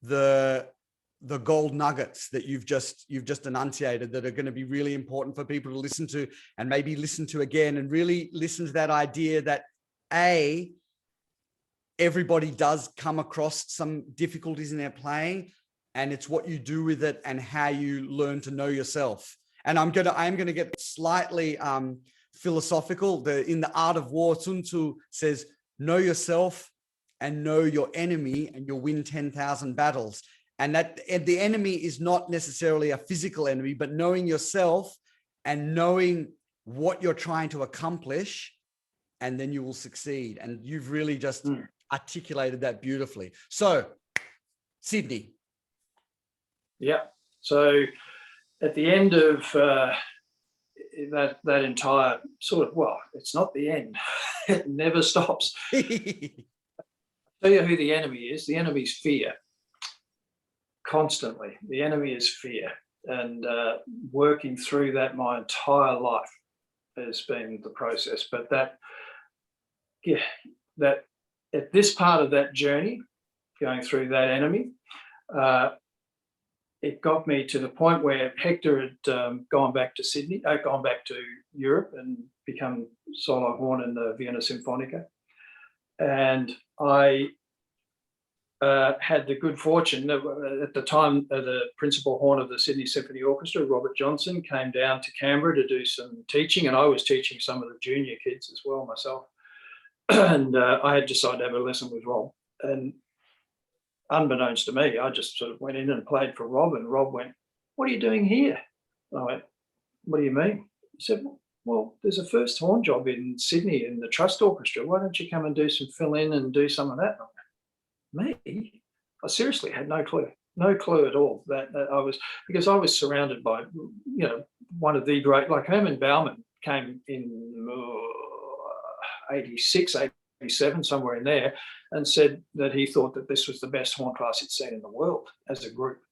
S1: the gold nuggets that you've just enunciated, that are going to be really important for people to listen to, and maybe listen to again, and really listen to that idea that everybody does come across some difficulties in their playing, and it's what you do with it and how you learn to know yourself. And I'm going to get slightly philosophical. In the Art of War, Sun Tzu says, know yourself and know your enemy, and you'll win 10,000 battles. And that the enemy is not necessarily a physical enemy, but knowing yourself and knowing what you're trying to accomplish, and then you will succeed. And you've really just articulated that beautifully. So, Sydney.
S2: Yeah. So at the end of that entire sort of, well, it's not the end. It never stops. Tell you who the enemy is. The enemy's fear. Constantly. The enemy is fear. And working through that my entire life has been the process. But that at this part of that journey, going through that enemy, it got me to the point where Hector had gone back to Europe and become solo horn in the Vienna Symphonica. And I had the good fortune at the time, the principal horn of the Sydney Symphony Orchestra, Robert Johnson, came down to Canberra to do some teaching, and I was teaching some of the junior kids as well myself. And I had decided to have a lesson with Rob. And unbeknownst to me, I just sort of went in and played for Rob, and Rob went, "What are you doing here?" I went, "What do you mean?" He said, "Well, there's a first horn job in Sydney in the Trust Orchestra. Why don't you come and do some fill-in and do some of that?" Me? I seriously had no clue at all that I was, because I was surrounded by, one of the great, like Herman Baumann came in 86, 87, somewhere in there, and said that he thought that this was the best horn class he'd seen in the world as a group.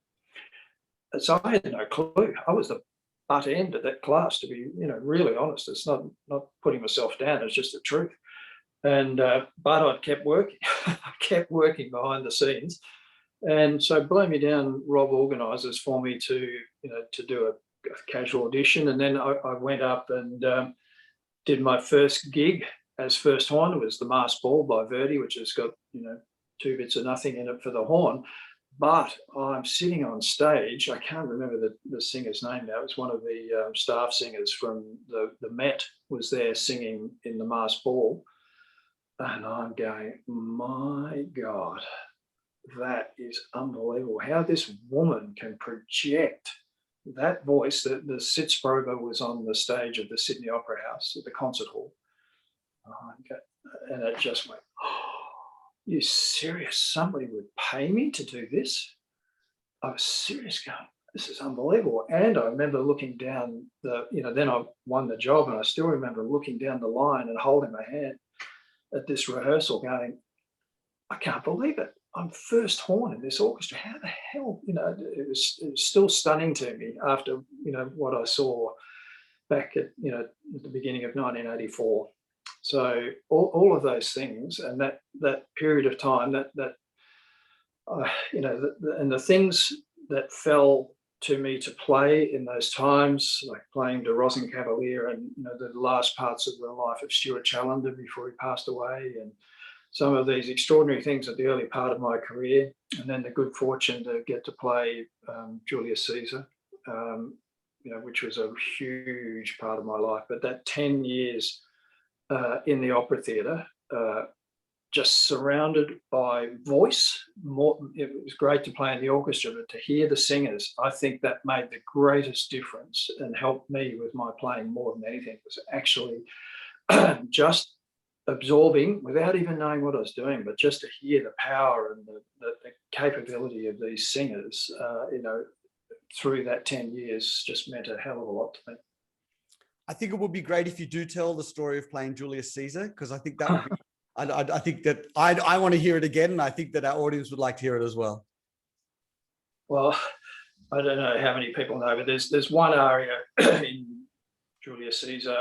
S2: And so I had no clue. I was the butt end of that class, to be, really honest. It's not putting myself down. It's just the truth. And but I kept working. I kept working behind the scenes. And so Blow Me Down, Rob organises for me to do a casual audition. And then I went up and did my first gig as first horn. It was the Masked Ball by Verdi, which has got, 2 bits of nothing in it for the horn. But I'm sitting on stage. I can't remember the singer's name now. It's one of the staff singers from the Met was there singing in the Masked Ball. And I'm going, my God, that is unbelievable. How this woman can project that voice, the Sitzprobe was on the stage of the Sydney Opera House at the concert hall. And it just went, oh, you serious? Somebody would pay me to do this? I was serious, going, this is unbelievable. And I remember looking down then I won the job, and I still remember looking down the line and holding my hand at this rehearsal going, I can't believe it. I'm first horn in this orchestra. How the hell, it was still stunning to me after, what I saw back at the beginning of 1984. So all of those things, and that period of time, and the things that fell to me to play in those times, like playing De Rosenkavalier and the last parts of the life of Stuart Challender before he passed away, and some of these extraordinary things at the early part of my career, and then the good fortune to get to play Julius Caesar, which was a huge part of my life. But that 10 years in the opera theatre, just surrounded by voice. It was great to play in the orchestra, but to hear the singers, I think that made the greatest difference and helped me with my playing more than anything. It was actually just absorbing without even knowing what I was doing, but just to hear the power and the capability of these singers, through that 10 years just meant a hell of a lot to me.
S1: I think it would be great if you do tell the story of playing Julius Caesar, because I think that would be, I think that I want to hear it again, and I think that our audience would like to hear it as well.
S2: Well, I don't know how many people know, but there's one aria in Julius Caesar,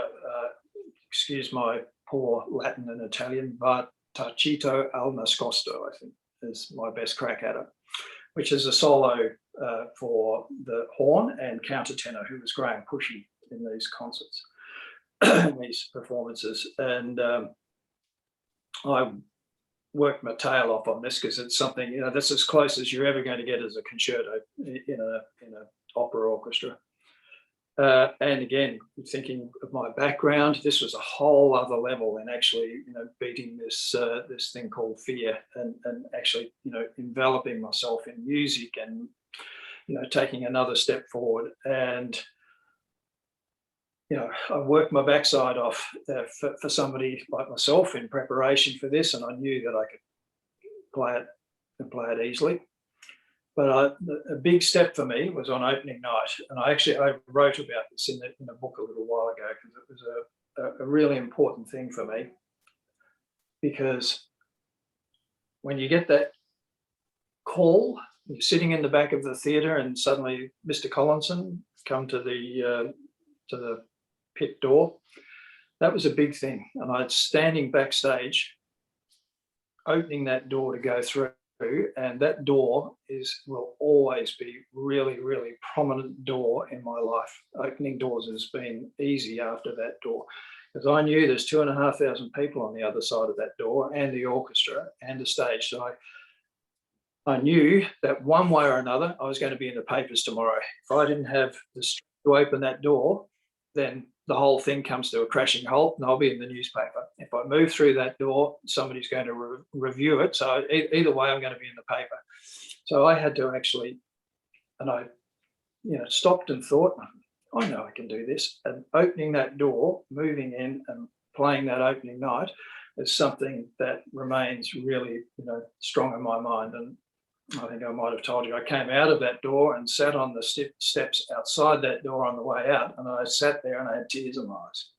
S2: excuse my poor Latin and Italian, but Tacito al nascosto, I think, is my best crack at it, which is a solo for the horn and countertenor, who was Graham Pushy in these concerts, these performances. And I worked my tail off on this because it's something, that's as close as you're ever going to get as a concerto in an opera orchestra. And again, thinking of my background, this was a whole other level in actually, beating this thing called fear and actually, enveloping myself in music and, taking another step forward. And, I worked my backside off for somebody like myself in preparation for this, and I knew that I could play it easily. But a big step for me was on opening night, and I wrote about this in a book a little while ago, because it was a really important thing for me. Because when you get that call, you're sitting in the back of the theatre, and suddenly Mr. Collinson come to the pit door. That was a big thing, and I was standing backstage, opening that door to go through. And that door will always be really, really prominent door in my life. Opening doors has been easy after that door, because I knew there's 2,500 people on the other side of that door, and the orchestra and the stage. So I knew that one way or another, I was going to be in the papers tomorrow. If I didn't have the strength to open that door, then the whole thing comes to a crashing halt, and I'll be in the newspaper. If I move through that door, somebody's going to review it. So either way, I'm going to be in the paper. So I had to actually, and I, stopped and thought, I know I can do this. And opening that door, moving in and playing that opening night is something that remains really, strong in my mind. And I think I might have told you, I came out of that door and sat on the steps outside that door on the way out, and I sat there and I had tears in my eyes.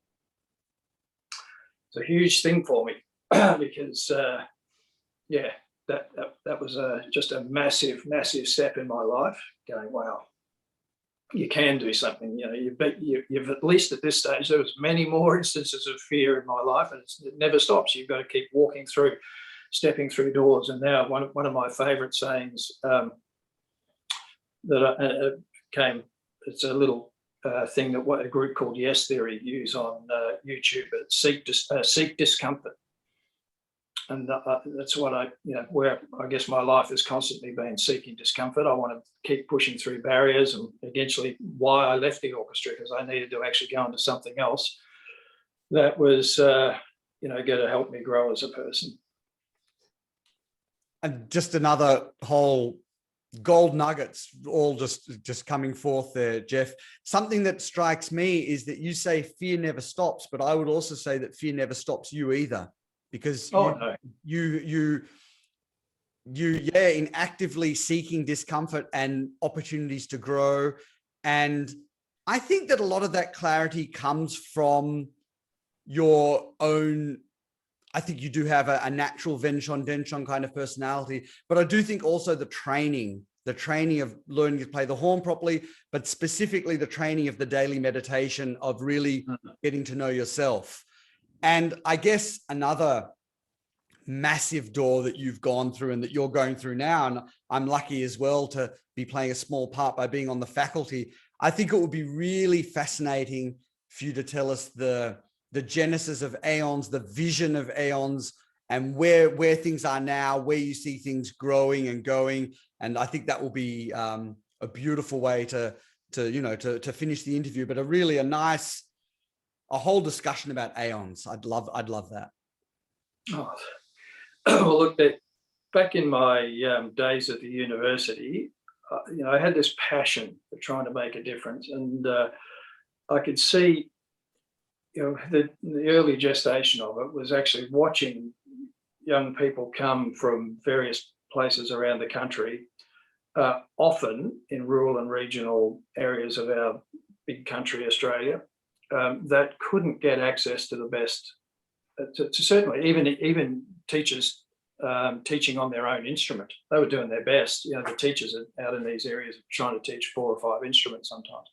S2: It's a huge thing for me because, that was just a massive, massive step in my life. Going, wow, you can do something. You've at least at this stage, there was many more instances of fear in my life, and it never stops. You've got to keep walking through, stepping through doors. And now one of my favourite sayings came, it's a little thing that what a group called Yes Theory use on YouTube, but seek discomfort. And that's what where I guess my life has constantly been seeking discomfort. I want to keep pushing through barriers, and eventually why I left the orchestra, because I needed to actually go into something else that was, going to help me grow as a person.
S1: And just another whole gold nuggets all just coming forth there, Geoff. Something that strikes me is that you say fear never stops, but I would also say that fear never stops you either, because you in actively seeking discomfort and opportunities to grow. And I think that a lot of that clarity comes from your own. I think you do have a natural Wenn Schon Denn Schon kind of personality, but I do think also the training of learning to play the horn properly, but specifically the training of the daily meditation of really getting to know yourself. And I guess another massive door that you've gone through and that you're going through now, and I'm lucky as well to be playing a small part by being on the faculty. I think it would be really fascinating for you to tell us the genesis of Aeyons, the vision of Aeyons, and where things are now, where you see things growing and going. And I think that will be a beautiful way to finish the interview, but a whole discussion about Aeyons. I'd love that.
S2: Oh. Well, look, back in my days at the university, I had this passion for trying to make a difference, and I could see, the early gestation of it was actually watching young people come from various places around the country, often in rural and regional areas of our big country, Australia, that couldn't get access to the best. To certainly even teachers teaching on their own instrument. They were doing their best. The teachers out in these areas trying to teach 4 or 5 instruments sometimes.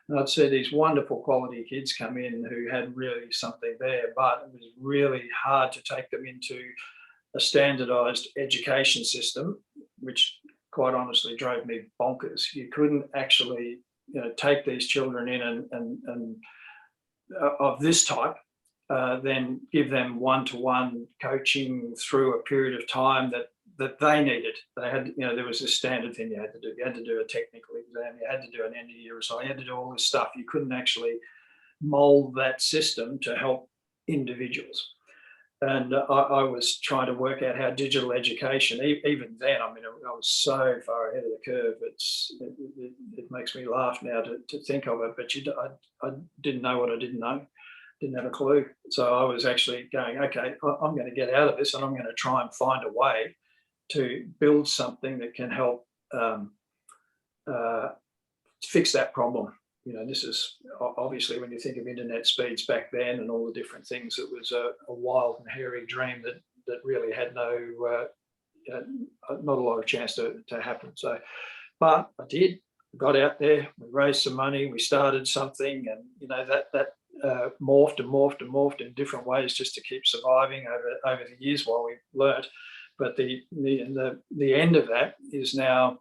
S2: And I'd see these wonderful quality kids come in who had really something there, but it was really hard to take them into a standardized education system, which quite honestly drove me bonkers. You couldn't actually take these children in and of this type, then give them one-to-one coaching through a period of time that they needed. They had, there was a standard thing you had to do. You had to do a technical exam. You had to do an end of year assignment. You had to do all this stuff. You couldn't actually mold that system to help individuals. And I was trying to work out how digital education, even then, I was so far ahead of the curve. It makes me laugh now to think of it, but I didn't know what I didn't know. Didn't have a clue. So I was actually going, okay, I'm going to get out of this, and I'm going to try and find a way to build something that can help fix that problem. This is obviously, when you think of internet speeds back then and all the different things, it was a wild and hairy dream that really had not a lot of chance to happen. So, but I did. Got out there, we raised some money, we started something, and that morphed in different ways just to keep surviving over the years while we learnt. But the end of that is now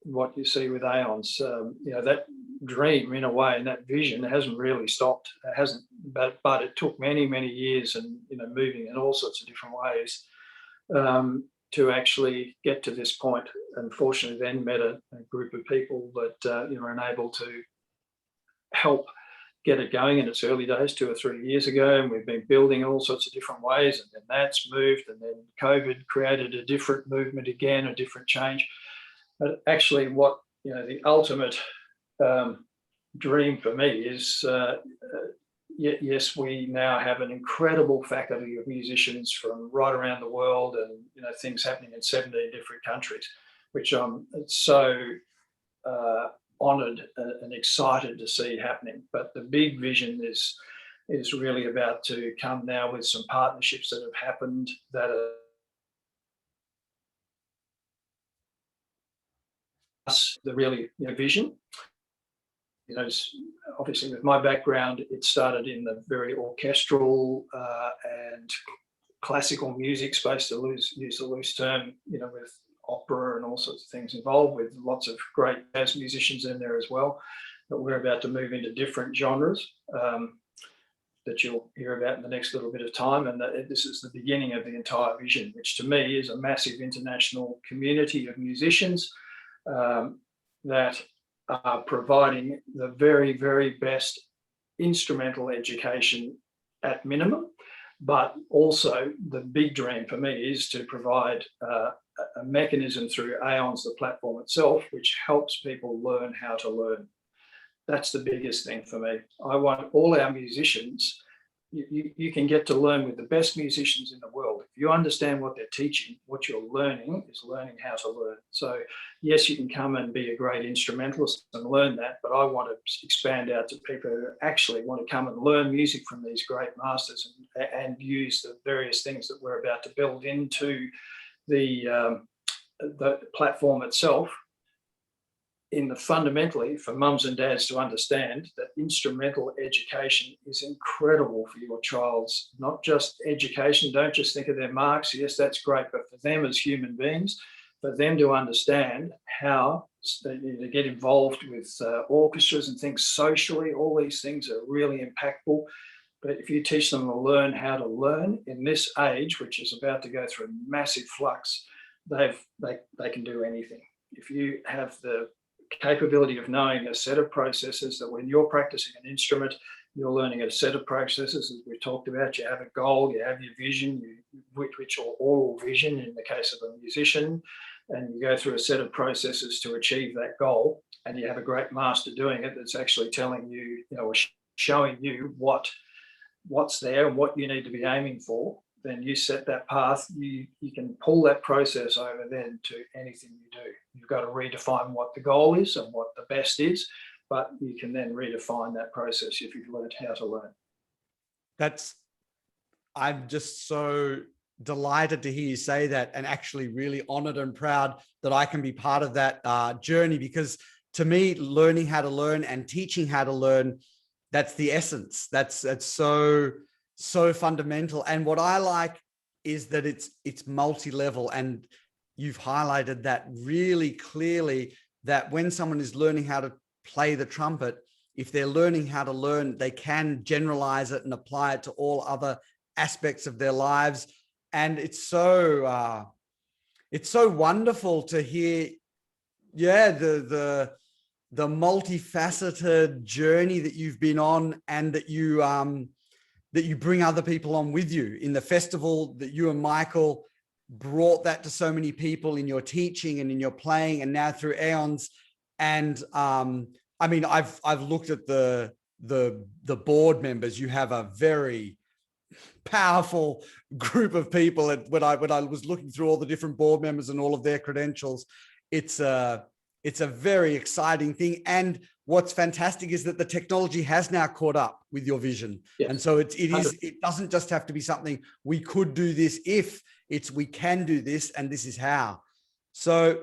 S2: what you see with Aeyons. That dream, in a way, and that vision hasn't really stopped. It hasn't, but it took many years, and moving in all sorts of different ways to actually get to this point. Unfortunately, then met a group of people that were enabled to help get it going in its early days 2 or 3 years ago, and we've been building in all sorts of different ways, and then that's moved, and then COVID created a different movement again, a different change. But actually, what the ultimate dream for me is, yes, we now have an incredible faculty of musicians from right around the world, and things happening in 17 different countries, which I'm so honoured and excited to see happening. But the big vision is really about to come now with some partnerships that have happened that are the really vision. Obviously with my background, it started in the very orchestral and classical music space, to use the loose term, with opera and all sorts of things involved, with lots of great jazz musicians in there as well. But we're about to move into different genres that you'll hear about in the next little bit of time. And this is the beginning of the entire vision, which to me is a massive international community of musicians that are providing the very, very best instrumental education at minimum. But also the big dream for me is to provide a mechanism through Aeyons, the platform itself, which helps people learn how to learn. That's the biggest thing for me. I want all our musicians, you can get to learn with the best musicians in the world. If you understand what they're teaching, what you're learning is learning how to learn. So yes, you can come and be a great instrumentalist and learn that, but I want to expand out to people who actually want to come and learn music from these great masters and use the various things that we're about to build into the platform itself, fundamentally for mums and dads to understand that instrumental education is incredible for your child's, not just education. Don't just think of their marks. Yes, that's great, but for them as human beings, for them to understand how to get involved with orchestras and things socially, all these things are really impactful. But if you teach them to learn how to learn in this age, which is about to go through a massive flux, they can do anything. If you have the capability of knowing a set of processes that when you're practicing an instrument, you're learning a set of processes, as we talked about. You have a goal, you have your vision, which or oral vision in the case of a musician, and you go through a set of processes to achieve that goal, and you have a great master doing it that's actually telling you, or showing you what's there and what you need to be aiming for. Then you set that path, you can pull that process over then to anything you do. You've got to redefine what the goal is and what the best is, but you can then redefine that process if you've learned how to learn.
S1: I'm just so delighted to hear you say that, and actually really honored and proud that I can be part of that journey, because to me, learning how to learn and teaching how to learn, that's the essence. That's so fundamental. And what I like is that it's multi-level, and you've highlighted that really clearly, that when someone is learning how to play the trumpet, if they're learning how to learn, they can generalize it and apply it to all other aspects of their lives. And it's so wonderful to hear, the multifaceted journey that you've been on, and that you bring other people on with you in the festival, that you and Michael brought that to so many people in your teaching and in your playing, and now through Aeyons. And I mean, I've looked at the board members. You have a very powerful group of people. When I was looking through all the different board members and all of their credentials, it's a very exciting thing. And what's fantastic is that the technology has now caught up with your vision. Yes. And so it doesn't just have to be something we could do this, if it's we can do this and this is how. So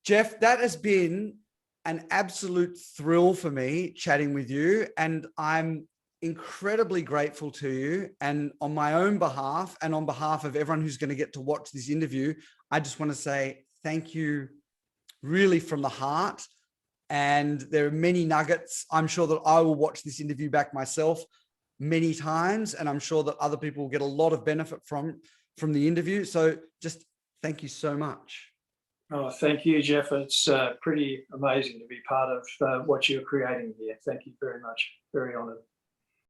S1: Geoff, that has been an absolute thrill for me chatting with you, and I'm incredibly grateful to you. And on my own behalf, and on behalf of everyone who's going to get to watch this interview, I just want to say thank you really from the heart. And there are many nuggets. I'm sure that I will watch this interview back myself many times, and I'm sure that other people will get a lot of benefit from the interview. So just thank you so much.
S2: Oh, thank you, Geoff. It's pretty amazing to be part of what you're creating here. Thank you very much. Very honoured.